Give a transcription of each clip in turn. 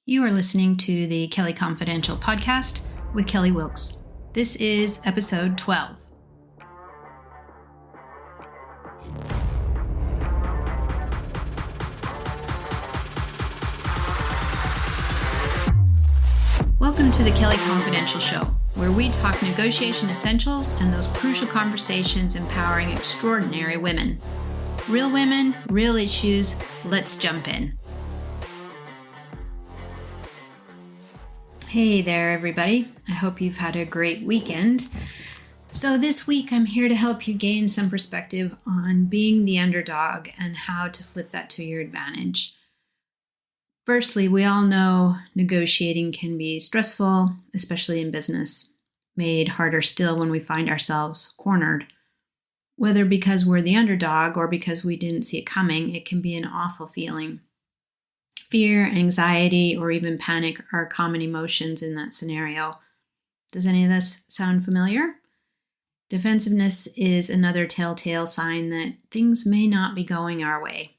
You are listening to the Kelly Confidential podcast with Kelly Wilkes. This is episode 12. Welcome to the Kelly Confidential Show, where we talk negotiation essentials and those crucial conversations empowering extraordinary women. Real women, real issues. Let's jump in. Hey there, everybody. I hope you've had a great weekend. So this week, I'm here to help you gain some perspective on being the underdog and how to flip that to your advantage. Firstly, we all know negotiating can be stressful, especially in business, made harder still when we find ourselves cornered. Whether because we're the underdog or because we didn't see it coming, it can be an awful feeling. Fear, anxiety, or even panic are common emotions in that scenario. Does any of this sound familiar? Defensiveness is another telltale sign that things may not be going our way.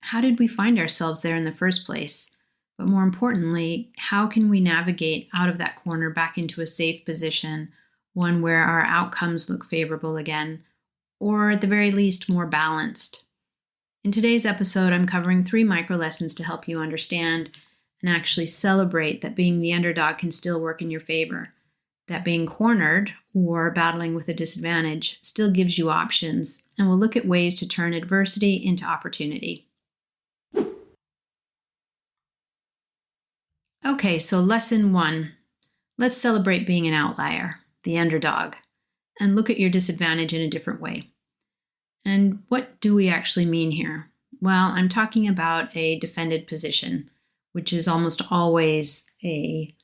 How did we find ourselves there in the first place? But more importantly, how can we navigate out of that corner back into a safe position, one where our outcomes look favorable again, or at the very least, more balanced? In today's episode, I'm covering 3 micro lessons to help you understand and actually celebrate that being the underdog can still work in your favor, that being cornered or battling with a disadvantage still gives you options, and we'll look at ways to turn adversity into opportunity. Okay, so lesson 1. Let's celebrate being an outlier, the underdog, and look at your disadvantage in a different way. And what do we actually mean here? Well, I'm talking about a defended position, which is almost always a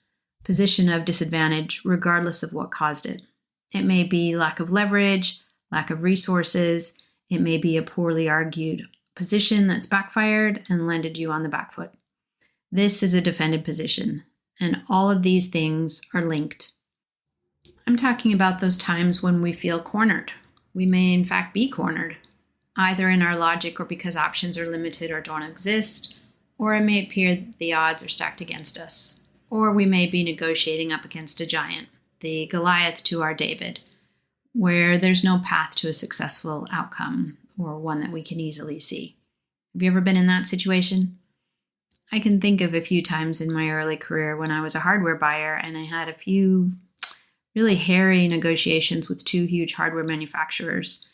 position of disadvantage, regardless of what caused it. It may be lack of leverage, lack of resources. It may be a poorly argued position that's backfired and landed you on the back foot. This is a defended position, and all of these things are linked. I'm talking about those times when we feel cornered. We may, in fact, be cornered, either in our logic or because options are limited or don't exist, or it may appear that the odds are stacked against us, or we may be negotiating up against a giant, the Goliath to our David, where there's no path to a successful outcome or one that we can easily see. Have you ever been in that situation? I can think of a few times in my early career when I was a hardware buyer and I had a few really hairy negotiations with 2 huge hardware manufacturers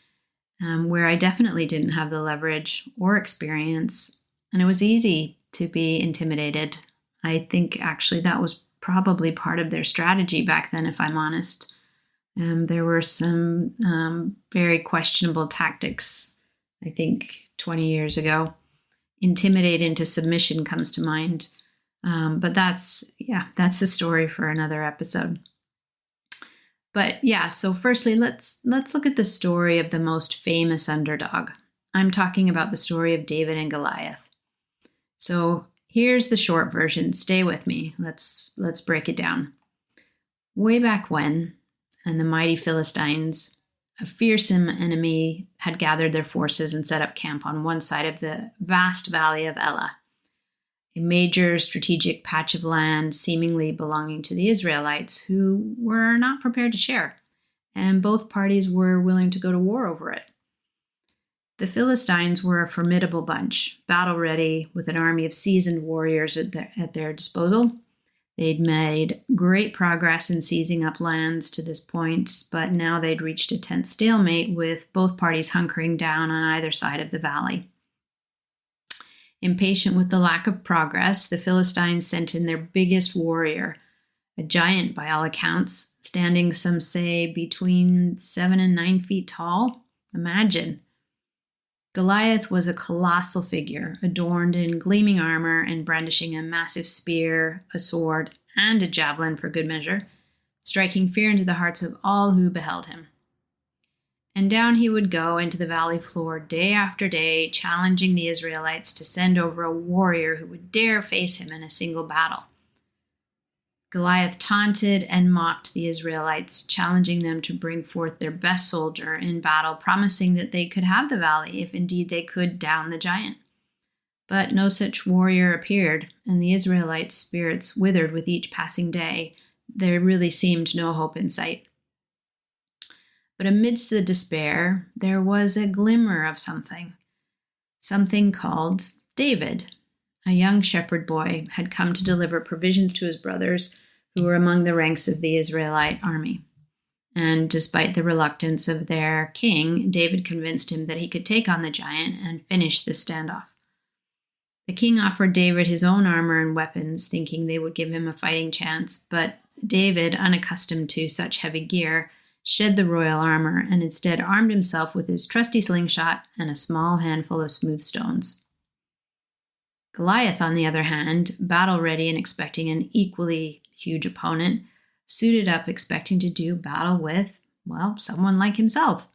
where I definitely didn't have the leverage or experience, and it was easy to be intimidated. I think actually that was probably part of their strategy back then, if I'm honest. There were some very questionable tactics, I think 20 years ago. Intimidate into submission comes to mind, but that's a story for another episode. But yeah, so firstly, let's look at the story of the most famous underdog. I'm talking about the story of David and Goliath. So here's the short version. Stay with me. Let's break it down. Way back when, and the mighty Philistines, a fearsome enemy had gathered their forces and set up camp on one side of the vast valley of Elah, a major strategic patch of land seemingly belonging to the Israelites, who were not prepared to share, and both parties were willing to go to war over it. The Philistines were a formidable bunch, battle-ready, with an army of seasoned warriors at their disposal. They'd made great progress in seizing up lands to this point, but now they'd reached a tense stalemate with both parties hunkering down on either side of the valley. Impatient with the lack of progress, the Philistines sent in their biggest warrior, a giant by all accounts, standing, some say, between 7 and 9 feet tall. Imagine. Goliath was a colossal figure, adorned in gleaming armor and brandishing a massive spear, a sword, and a javelin for good measure, striking fear into the hearts of all who beheld him. And down he would go into the valley floor day after day, challenging the Israelites to send over a warrior who would dare face him in a single battle. Goliath taunted and mocked the Israelites, challenging them to bring forth their best soldier in battle, promising that they could have the valley if indeed they could down the giant. But no such warrior appeared, and the Israelites' spirits withered with each passing day. There really seemed no hope in sight. But amidst the despair, there was a glimmer of something called David. A young shepherd boy had come to deliver provisions to his brothers who were among the ranks of the Israelite army. And despite the reluctance of their king, David convinced him that he could take on the giant and finish this standoff. The king offered David his own armor and weapons, thinking they would give him a fighting chance, but David, unaccustomed to such heavy gear, shed the royal armor and instead armed himself with his trusty slingshot and a small handful of smooth stones. Goliath, on the other hand, battle-ready and expecting an equally huge opponent, suited up expecting to do battle with, someone like himself,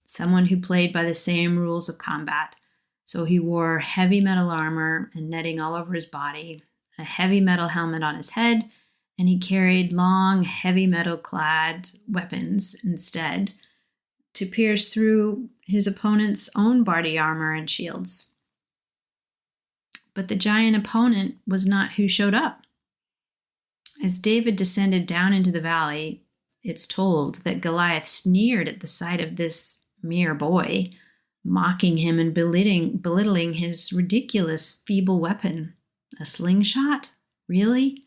someone who played by the same rules of combat. So he wore heavy metal armor and netting all over his body, a heavy metal helmet on his head, and he carried long, heavy metal-clad weapons instead to pierce through his opponent's own body armor and shields. But the giant opponent was not who showed up. As David descended down into the valley, it's told that Goliath sneered at the sight of this mere boy, mocking him and belittling his ridiculous, feeble weapon. A slingshot? Really?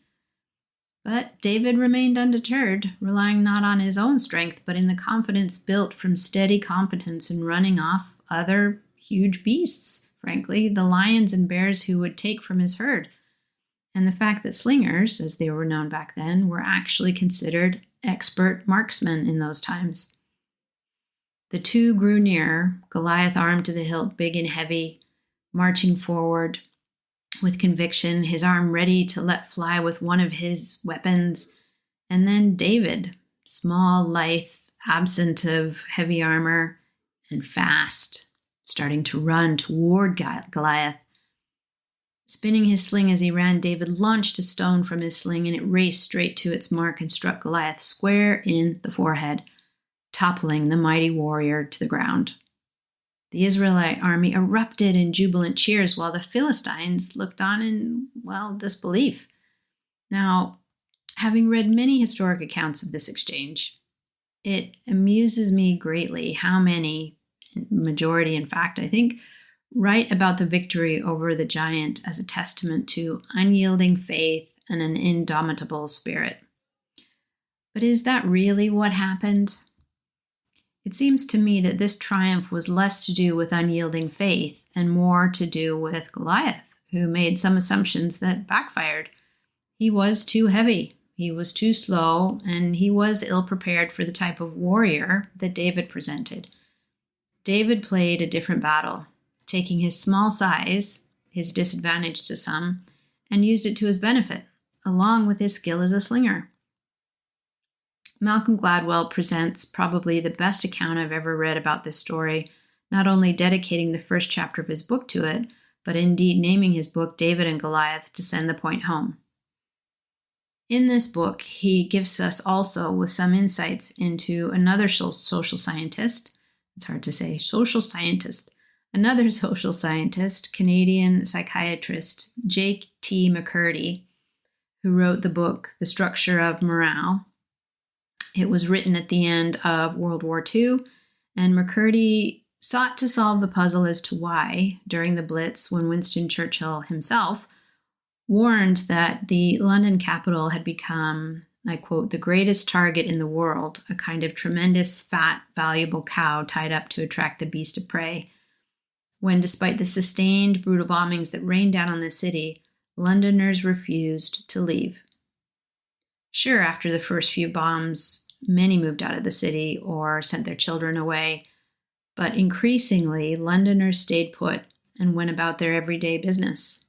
But David remained undeterred, relying not on his own strength, but in the confidence built from steady competence in running off other huge beasts, frankly, the lions and bears who would take from his herd. And the fact that slingers, as they were known back then, were actually considered expert marksmen in those times. The two grew nearer, Goliath armed to the hilt, big and heavy, marching forward with conviction, his arm ready to let fly with one of his weapons. And then David, small, lithe, absent of heavy armor, and fast, starting to run toward Goliath. Spinning his sling as he ran, David launched a stone from his sling, and it raced straight to its mark and struck Goliath square in the forehead, toppling the mighty warrior to the ground. The Israelite army erupted in jubilant cheers while the Philistines looked on in, disbelief. Now, having read many historic accounts of this exchange, it amuses me greatly how many, majority in fact, I think, write about the victory over the giant as a testament to unyielding faith and an indomitable spirit. But is that really what happened? It seems to me that this triumph was less to do with unyielding faith and more to do with Goliath, who made some assumptions that backfired. He was too heavy, he was too slow, and he was ill-prepared for the type of warrior that David presented. David played a different battle, taking his small size, his disadvantage to some, and used it to his benefit, along with his skill as a slinger. Malcolm Gladwell presents probably the best account I've ever read about this story, not only dedicating the first chapter of his book to it, but indeed naming his book David and Goliath to send the point home. In this book, he gives us also with some insights into another social scientist, it's hard to say, another social scientist, Canadian psychiatrist J.T. McCurdy, who wrote the book The Structure of Morale. It was written at the end of World War II, and McCurdy sought to solve the puzzle as to why, during the Blitz, when Winston Churchill himself warned that the London capital had become, I quote, the greatest target in the world, a kind of tremendous, fat, valuable cow tied up to attract the beast of prey, when despite the sustained, brutal bombings that rained down on the city, Londoners refused to leave. Sure, after the first few bombs, many moved out of the city or sent their children away, but increasingly, Londoners stayed put and went about their everyday business.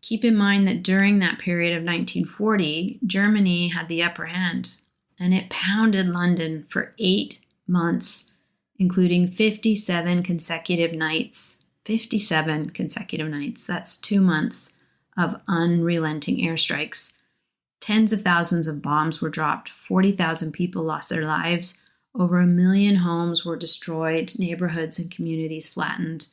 Keep in mind that during that period of 1940, Germany had the upper hand, and it pounded London for 8 months, including 57 consecutive nights. 57 consecutive nights. That's 2 months of unrelenting airstrikes. Tens of thousands of bombs were dropped. 40,000 people lost their lives. Over 1 million homes were destroyed, neighborhoods and communities flattened.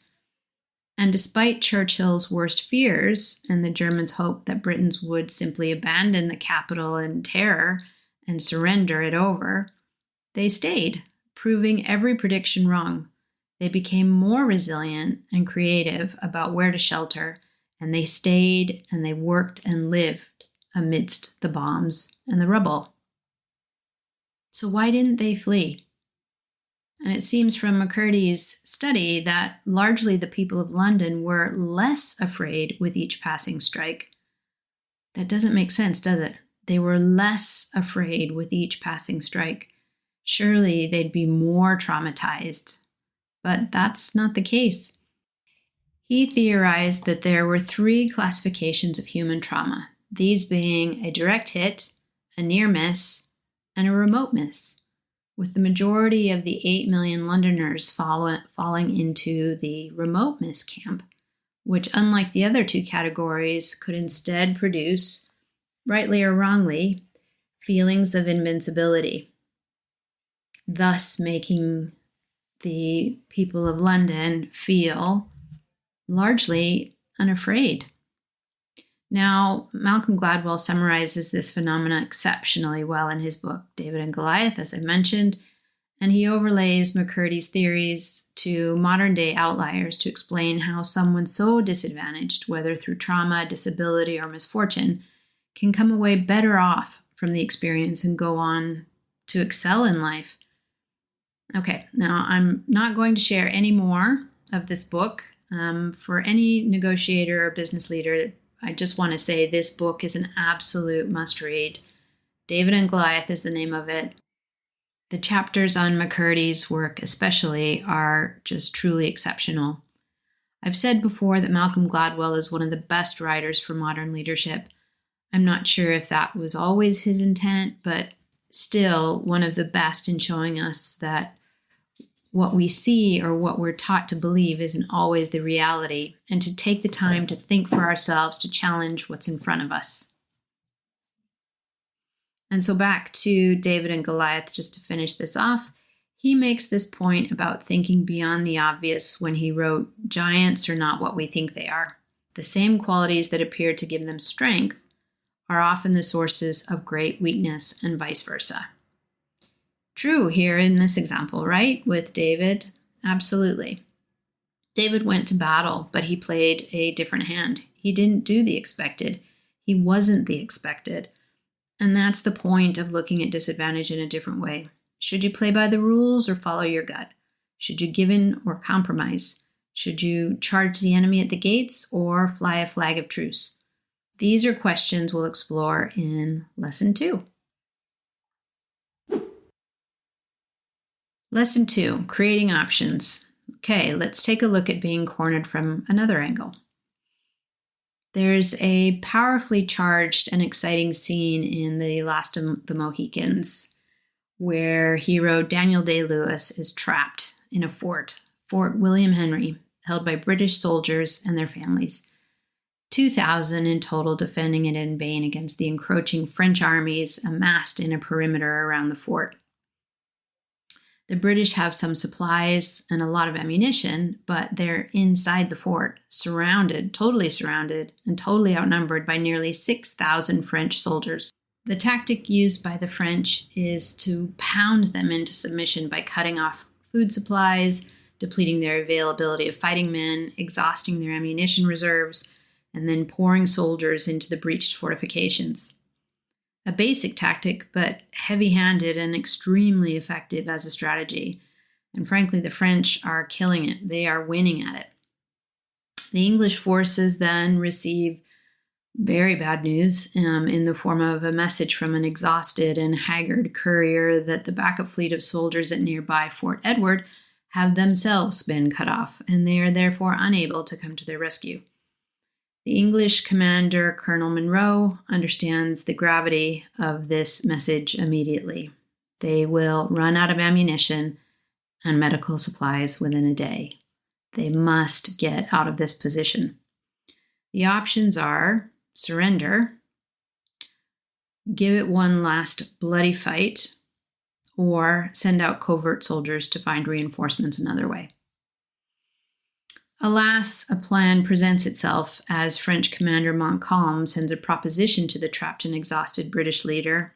And despite Churchill's worst fears and the Germans' hope that Britons would simply abandon the capital in terror and surrender it over, they stayed, proving every prediction wrong. They became more resilient and creative about where to shelter, and they stayed and they worked and lived amidst the bombs and the rubble. So why didn't they flee? And it seems from McCurdy's study that largely the people of London were less afraid with each passing strike. That doesn't make sense, does it? They were less afraid with each passing strike. Surely they'd be more traumatized. But that's not the case. He theorized that there were 3 classifications of human trauma, these being a direct hit, a near miss, and a remote miss, with the majority of the 8 million Londoners falling into the remote miss camp, which, unlike the other 2 categories, could instead produce, rightly or wrongly, feelings of invincibility, thus making the people of London feel largely unafraid. Now, Malcolm Gladwell summarizes this phenomena exceptionally well in his book, David and Goliath, as I mentioned, and he overlays McCurdy's theories to modern-day outliers to explain how someone so disadvantaged, whether through trauma, disability, or misfortune, can come away better off from the experience and go on to excel in life. Okay, now I'm not going to share any more of this book. For any negotiator or business leader, I just want to say this book is an absolute must-read. David and Goliath is the name of it. The chapters on McCurdy's work especially are just truly exceptional. I've said before that Malcolm Gladwell is one of the best writers for modern leadership. I'm not sure if that was always his intent, but still one of the best in showing us that what we see or what we're taught to believe isn't always the reality, and to take the time to think for ourselves to challenge what's in front of us. And so back to David and Goliath, just to finish this off, he makes this point about thinking beyond the obvious when he wrote, "Giants are not what we think they are. The same qualities that appear to give them strength are often the sources of great weakness, and vice versa." True here in this example, right? With David, absolutely. David went to battle, but he played a different hand. He didn't do the expected. He wasn't the expected. And that's the point of looking at disadvantage in a different way. Should you play by the rules or follow your gut? Should you give in or compromise? Should you charge the enemy at the gates or fly a flag of truce? These are questions we'll explore in Lesson 2. Lesson 2, creating options. Okay, let's take a look at being cornered from another angle. There's a powerfully charged and exciting scene in The Last of the Mohicans where hero Daniel Day-Lewis is trapped in a fort, Fort William Henry, held by British soldiers and their families. 2,000 in total defending it in vain against the encroaching French armies amassed in a perimeter around the fort. The British have some supplies and a lot of ammunition, but they're inside the fort, totally surrounded, and totally outnumbered by nearly 6,000 French soldiers. The tactic used by the French is to pound them into submission by cutting off food supplies, depleting their availability of fighting men, exhausting their ammunition reserves, and then pouring soldiers into the breached fortifications. A basic tactic, but heavy-handed and extremely effective as a strategy. And frankly, the French are killing it. They are winning at it. The English forces then receive very bad news in the form of a message from an exhausted and haggard courier that the backup fleet of soldiers at nearby Fort Edward have themselves been cut off, and they are therefore unable to come to their rescue. The English commander, Colonel Monroe, understands the gravity of this message immediately. They will run out of ammunition and medical supplies within a day. They must get out of this position. The options are surrender, give it one last bloody fight, or send out covert soldiers to find reinforcements another way. Alas, a plan presents itself as French Commander Montcalm sends a proposition to the trapped and exhausted British leader.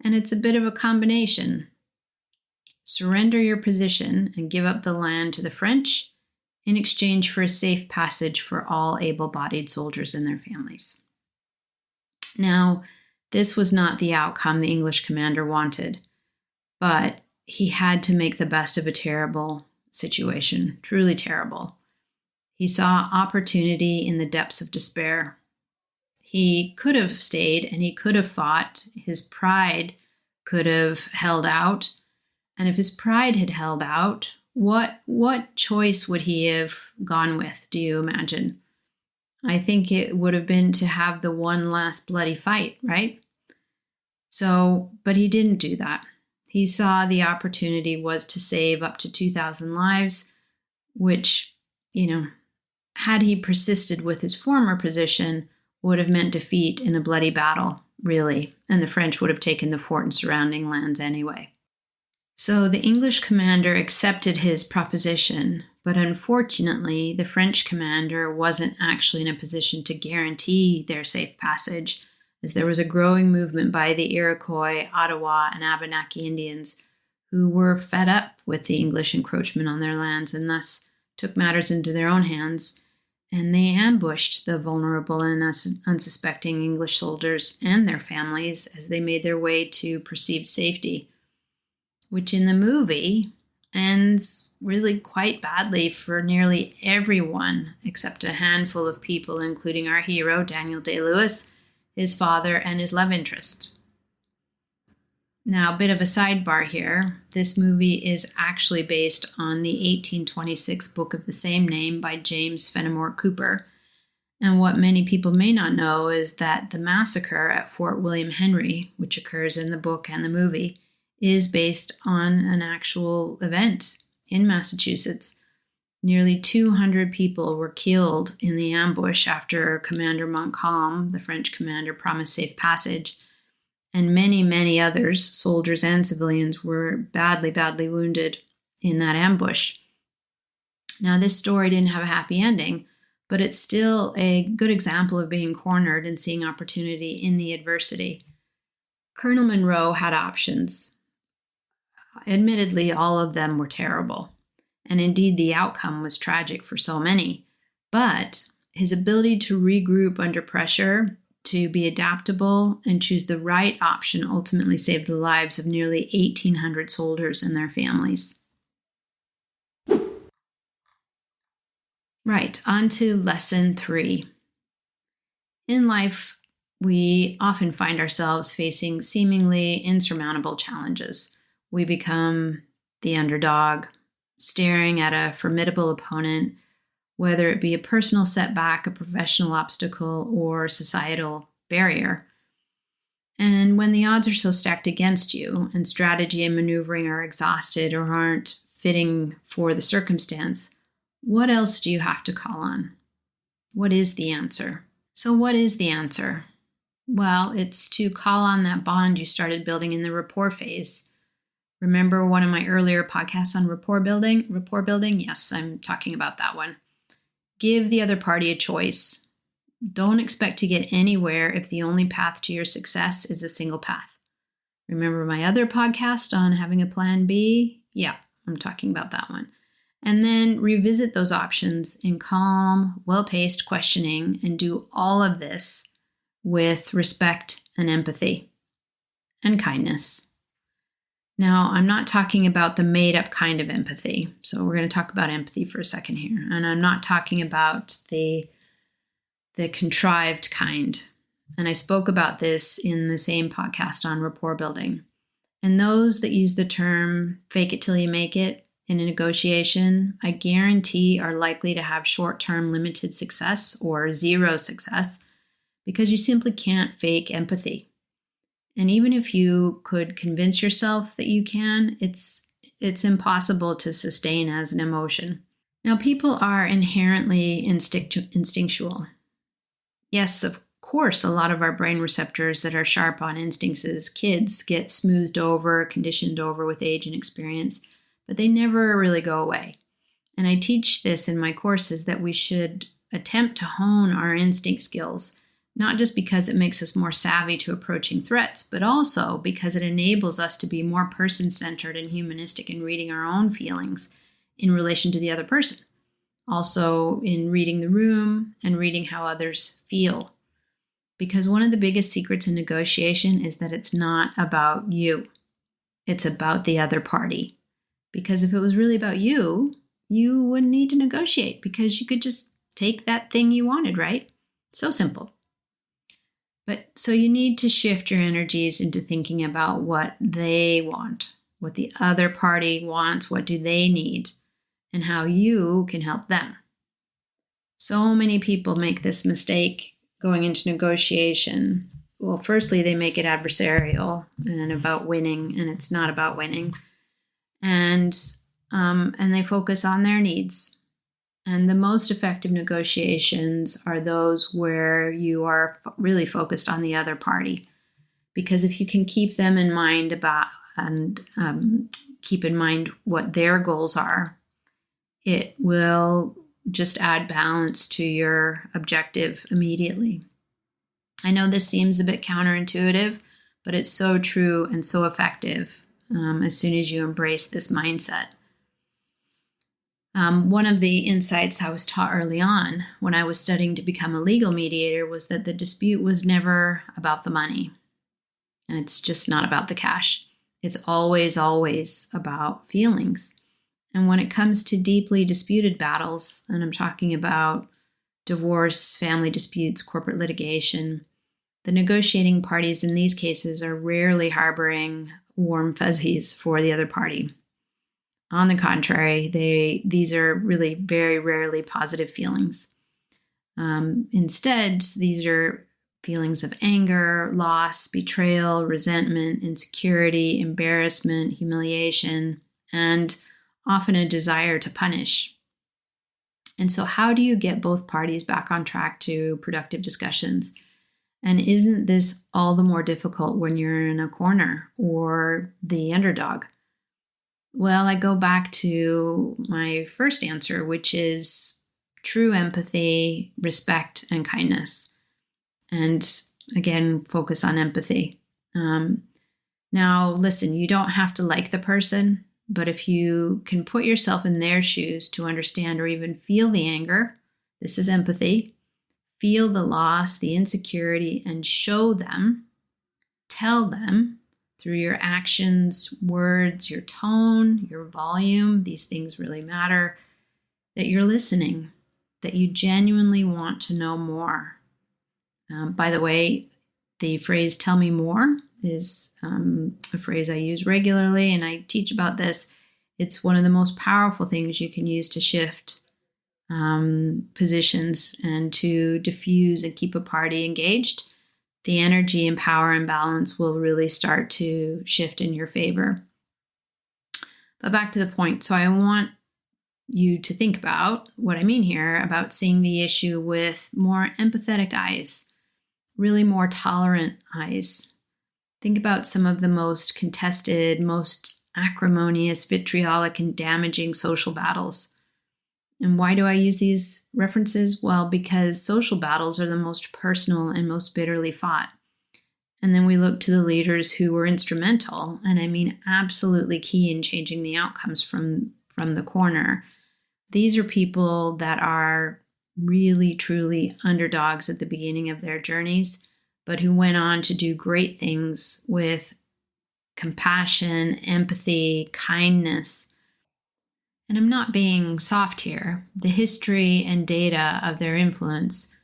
And it's a bit of a combination. Surrender your position and give up the land to the French in exchange for a safe passage for all able-bodied soldiers and their families. Now, this was not the outcome the English commander wanted, but he had to make the best of a terrible situation, truly terrible. He saw opportunity in the depths of despair. He could have stayed and he could have fought. His pride could have held out. And if his pride had held out, what choice would he have gone with, do you imagine? I think it would have been to have the one last bloody fight, right? But he didn't do that. He saw the opportunity was to save up to 2,000 lives, which, had he persisted with his former position, would have meant defeat in a bloody battle, really, and the French would have taken the fort and surrounding lands anyway. So the English commander accepted his proposition, but unfortunately, the French commander wasn't actually in a position to guarantee their safe passage, as there was a growing movement by the Iroquois, Ottawa, and Abenaki Indians who were fed up with the English encroachment on their lands and thus took matters into their own hands, and they ambushed the vulnerable and unsuspecting English soldiers and their families as they made their way to perceived safety, which in the movie ends really quite badly for nearly everyone except a handful of people, including our hero, Daniel Day-Lewis, his father, and his love interest. Now, a bit of a sidebar here. This movie is actually based on the 1826 book of the same name by James Fenimore Cooper. And what many people may not know is that the massacre at Fort William Henry, which occurs in the book and the movie, is based on an actual event in Massachusetts. Nearly 200 people were killed in the ambush after Commander Montcalm, the French commander, promised safe passage. And many, many others, soldiers and civilians, were badly, badly wounded in that ambush. Now, this story didn't have a happy ending, but it's still a good example of being cornered and seeing opportunity in the adversity. Colonel Monroe had options. Admittedly, all of them were terrible. And indeed, the outcome was tragic for so many. But his ability to regroup under pressure, to be adaptable, and choose the right option ultimately saved the lives of nearly 1,800 soldiers and their families. Right, on to lesson 3. In life, we often find ourselves facing seemingly insurmountable challenges. We become the underdog, staring at a formidable opponent, whether it be a personal setback, a professional obstacle, or societal barrier. And when the odds are so stacked against you and strategy and maneuvering are exhausted or aren't fitting for the circumstance, what else do you have to call on? What is the answer? So what is the answer? Well, it's to call on that bond you started building in the rapport phase. Remember one of my earlier podcasts on rapport building? Rapport building? Yes, I'm talking about that one. Give the other party a choice. Don't expect to get anywhere if the only path to your success is a single path. Remember my other podcast on having a plan B? Yeah, I'm talking about that one. And then revisit those options in calm, well-paced questioning and do all of this with respect and empathy and kindness. Now, I'm not talking about the made-up kind of empathy. So we're going to talk about empathy for a second here. And I'm not talking about the contrived kind. And I spoke about this in the same podcast on rapport building. And those that use the term fake it till you make it in a negotiation, I guarantee are likely to have short-term limited success or zero success because you simply can't fake empathy. And even if you could convince yourself that you can, it's impossible to sustain as an emotion. Now, people are inherently instinctual. Yes, of course, a lot of our brain receptors that are sharp on instincts as kids get smoothed over, conditioned over with age and experience, but they never really go away. And I teach this in my courses, that we should attempt to hone our instinct skills, not just because it makes us more savvy to approaching threats, but also because it enables us to be more person-centered and humanistic in reading our own feelings in relation to the other person. Also in reading the room and reading how others feel. Because one of the biggest secrets in negotiation is that it's not about you. It's about the other party. Because if it was really about you, you wouldn't need to negotiate, because you could just take that thing you wanted, right? So simple. But so you need to shift your energies into thinking about what they want, what the other party wants, what do they need, and how you can help them. So many people make this mistake going into negotiation. Well, firstly, they make it adversarial and about winning, and it's not about winning. And they focus on their needs. And the most effective negotiations are those where you are really focused on the other party. Because if you can keep them in mind keep in mind what their goals are, it will just add balance to your objective immediately. I know this seems a bit counterintuitive, but it's so true and so effective as soon as you embrace this mindset. One of the insights I was taught early on when I was studying to become a legal mediator was that the dispute was never about the money. And it's just not about the cash. It's always, always about feelings. And when it comes to deeply disputed battles, and I'm talking about divorce, family disputes, corporate litigation, the negotiating parties in these cases are rarely harboring warm fuzzies for the other party. On the contrary, these are really very rarely positive feelings. Instead, these are feelings of anger, loss, betrayal, resentment, insecurity, embarrassment, humiliation, and often a desire to punish. And so how do you get both parties back on track to productive discussions? And isn't this all the more difficult when you're in a corner or the underdog? Well, I go back to my first answer, which is true empathy, respect, and kindness. And again, focus on empathy. Now, listen, you don't have to like the person, but if you can put yourself in their shoes to understand or even feel the anger, this is empathy, feel the loss, the insecurity, and show them, tell them, through your actions, words, your tone, your volume, these things really matter, that you're listening, that you genuinely want to know more. By the way, the phrase "tell me more" is a phrase I use regularly, and I teach about this. It's one of the most powerful things you can use to shift positions and to diffuse and keep a party engaged. The energy and power and balance will really start to shift in your favor. But back to the point. So I want you to think about what I mean here about seeing the issue with more empathetic eyes, really more tolerant eyes. Think about some of the most contested, most acrimonious, vitriolic, and damaging social battles. And why do I use these references? Well, because social battles are the most personal and most bitterly fought. And then we look to the leaders who were instrumental, and I mean absolutely key in changing the outcomes from the corner. These are people that are really, truly underdogs at the beginning of their journeys, but who went on to do great things with compassion, empathy, kindness. And I'm not being soft here. The history and data of their influence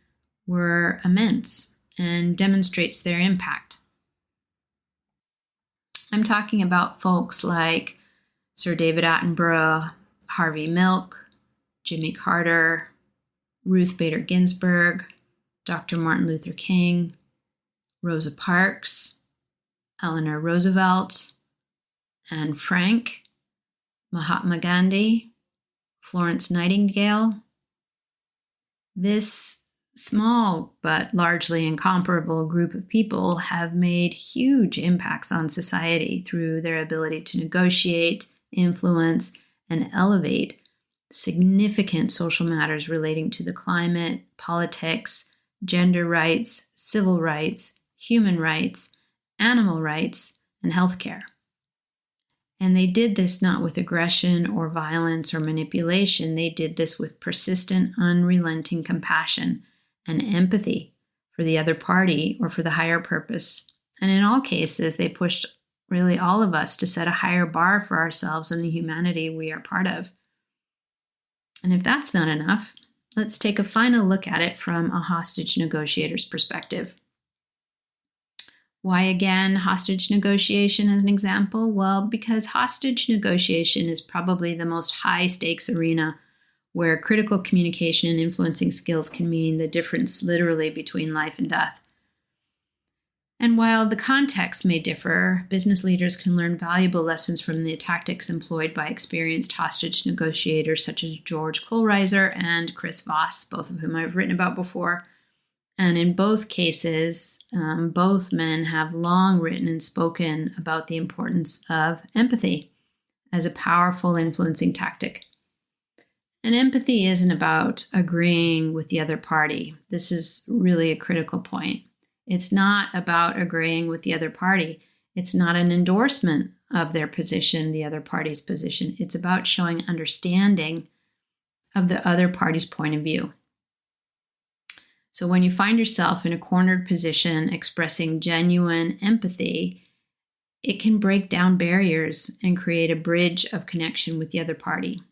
were immense and demonstrates their impact. I'm talking about folks like Sir David Attenborough, Harvey Milk, Jimmy Carter, Ruth Bader Ginsburg, Dr. Martin Luther King, Rosa Parks, Eleanor Roosevelt, Anne Frank, Mahatma Gandhi, Florence Nightingale. This small but largely incomparable group of people have made huge impacts on society through their ability to negotiate, influence, and elevate significant social matters relating to the climate, politics, gender rights, civil rights, human rights, animal rights, and healthcare. And they did this not with aggression or violence or manipulation. They did this with persistent, unrelenting compassion and empathy for the other party or for the higher purpose. And in all cases, they pushed really all of us to set a higher bar for ourselves and the humanity we are part of. And if that's not enough, let's take a final look at it from a hostage negotiator's perspective. Why again hostage negotiation as an example? Well, because hostage negotiation is probably the most high-stakes arena where critical communication and influencing skills can mean the difference literally between life and death. And while the context may differ, business leaders can learn valuable lessons from the tactics employed by experienced hostage negotiators such as George Kohlreiser and Chris Voss, both of whom I've written about before. And in both cases, both men have long written and spoken about the importance of empathy as a powerful influencing tactic. And empathy isn't about agreeing with the other party. This is really a critical point. It's not about agreeing with the other party. It's not an endorsement of their position, the other party's position. It's about showing understanding of the other party's point of view. So when you find yourself in a cornered position expressing genuine empathy, it can break down barriers and create a bridge of connection with the other party.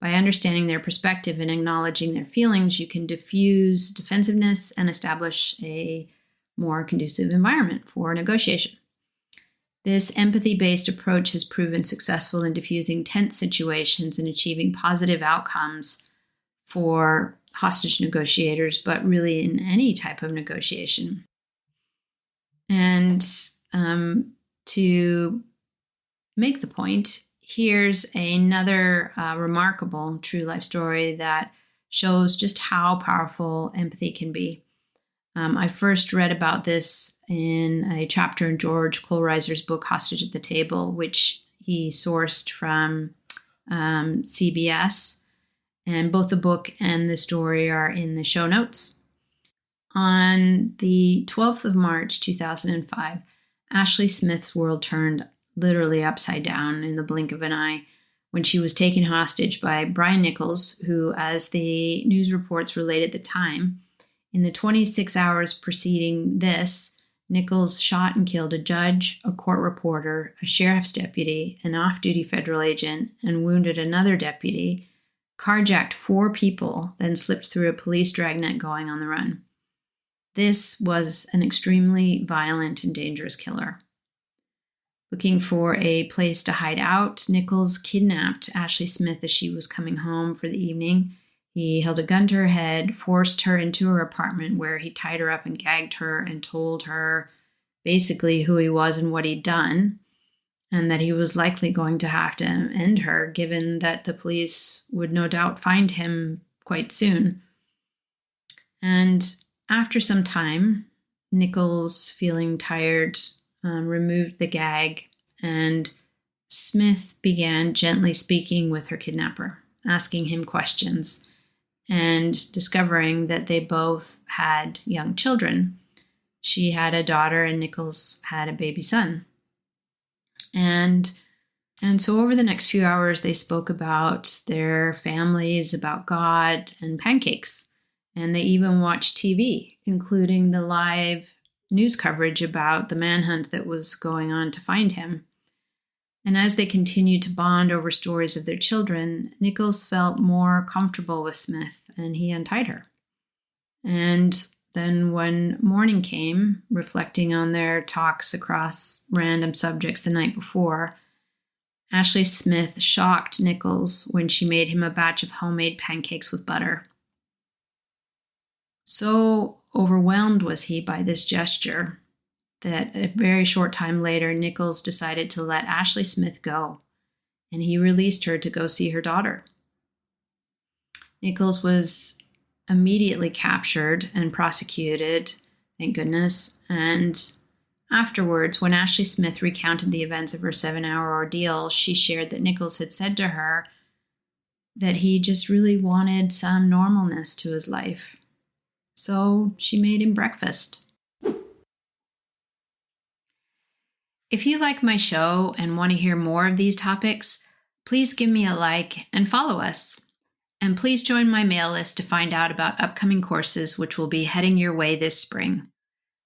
By understanding their perspective and acknowledging their feelings, you can diffuse defensiveness and establish a more conducive environment for negotiation. This empathy-based approach has proven successful in diffusing tense situations and achieving positive outcomes for hostage negotiators, but really in any type of negotiation. And to make the point, here's another remarkable true life story that shows just how powerful empathy can be. I first read about this in a chapter in George Kohlreiser's book, Hostage at the Table, which he sourced from CBS. And both the book and the story are in the show notes. On the 12th of March, 2005, Ashley Smith's world turned literally upside down in the blink of an eye when she was taken hostage by Brian Nichols, who, as the news reports relate at the time, in the 26 hours preceding this, Nichols shot and killed a judge, a court reporter, a sheriff's deputy, an off-duty federal agent, and wounded another deputy, carjacked 4 people, then slipped through a police dragnet going on the run. This was an extremely violent and dangerous killer. Looking for a place to hide out, Nichols kidnapped Ashley Smith as she was coming home for the evening. He held a gun to her head, forced her into her apartment where he tied her up and gagged her and told her basically who he was and what he'd done, and that he was likely going to have to end her, given that the police would no doubt find him quite soon. And after some time, Nichols, feeling tired, removed the gag, and Smith began gently speaking with her kidnapper, asking him questions, and discovering that they both had young children. She had a daughter, and Nichols had a baby son. And so over the next few hours, they spoke about their families, about God, and pancakes. And they even watched TV, including the live news coverage about the manhunt that was going on to find him. And as they continued to bond over stories of their children, Nichols felt more comfortable with Smith, and he untied her. And then when morning came, reflecting on their talks across random subjects the night before, Ashley Smith shocked Nichols when she made him a batch of homemade pancakes with butter. So overwhelmed was he by this gesture that a very short time later, Nichols decided to let Ashley Smith go, and he released her to go see her daughter. Nichols was immediately captured and prosecuted, thank goodness, and afterwards, when Ashley Smith recounted the events of her 7-hour ordeal, she shared that Nichols had said to her, that he just really wanted some normalness to his life. So she made him breakfast. If you like my show and want to hear more of these topics, please give me a like and follow us. And please join my mail list to find out about upcoming courses which will be heading your way this spring.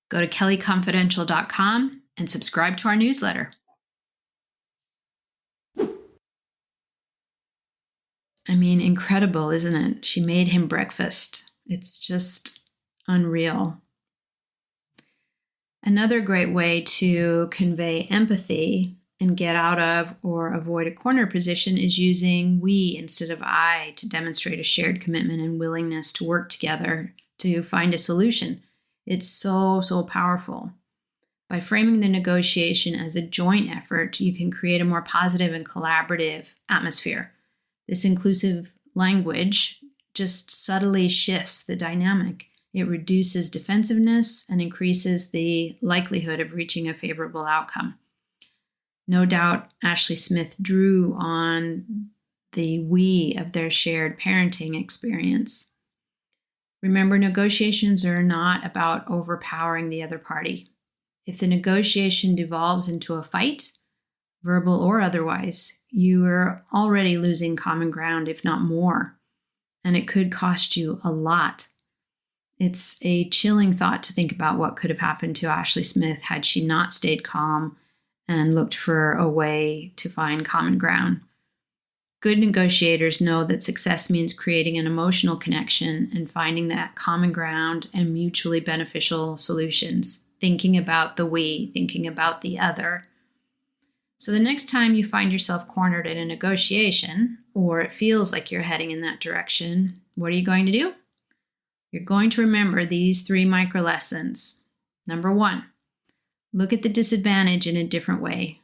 Go to kellyconfidential.com and subscribe to our newsletter. I mean, incredible, isn't it? She made him breakfast. It's just unreal. Another great way to convey empathy and get out of or avoid a corner position is using we instead of I to demonstrate a shared commitment and willingness to work together to find a solution. It's so powerful. By framing the negotiation as a joint effort, you can create a more positive and collaborative atmosphere. This inclusive language just subtly shifts the dynamic. It reduces defensiveness and increases the likelihood of reaching a favorable outcome. No doubt Ashley Smith drew on the we of their shared parenting experience. Remember, negotiations are not about overpowering the other party. If the negotiation devolves into a fight, verbal or otherwise, you are already losing common ground, if not more, and it could cost you a lot. It's a chilling thought to think about what could have happened to Ashley Smith had she not stayed calm and looked for a way to find common ground. Good negotiators know that success means creating an emotional connection and finding that common ground and mutually beneficial solutions, thinking about the we, thinking about the other. So the next time you find yourself cornered in a negotiation, or it feels like you're heading in that direction, what are you going to do? You're going to remember these 3 micro lessons. Number 1, look at the disadvantage in a different way.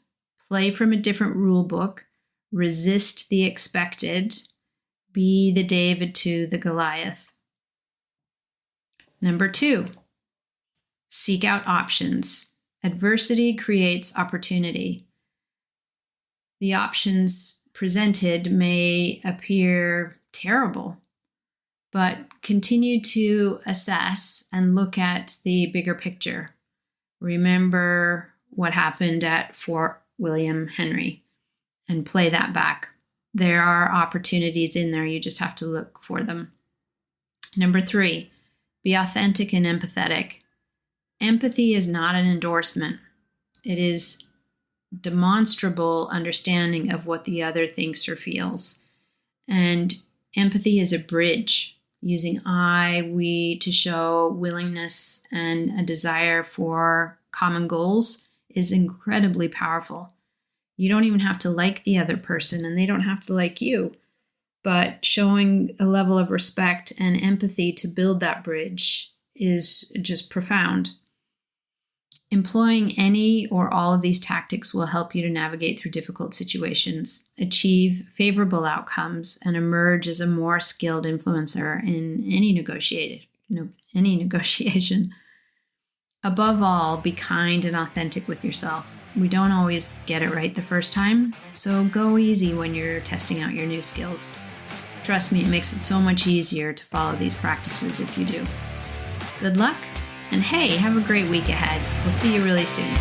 Play from a different rule book. Resist the expected. Be the David to the Goliath. Number 2, seek out options. Adversity creates opportunity. The options presented may appear terrible, but continue to assess and look at the bigger picture. Remember what happened at Fort William Henry and play that back. There are opportunities in there. You just have to look for them. Number 3, be authentic and empathetic. Empathy is not an endorsement. It is demonstrable understanding of what the other thinks or feels. And empathy is a bridge, using I, we to show willingness and a desire for common goals is incredibly powerful. You don't even have to like the other person and they don't have to like you, but showing a level of respect and empathy to build that bridge is just profound. Employing any or all of these tactics will help you to navigate through difficult situations, achieve favorable outcomes, and emerge as a more skilled influencer in any negotiation. Above all, be kind and authentic with yourself. We don't always get it right the first time, so go easy when you're testing out your new skills. Trust me, it makes it so much easier to follow these practices if you do. Good luck. And hey, have a great week ahead. We'll see you really soon.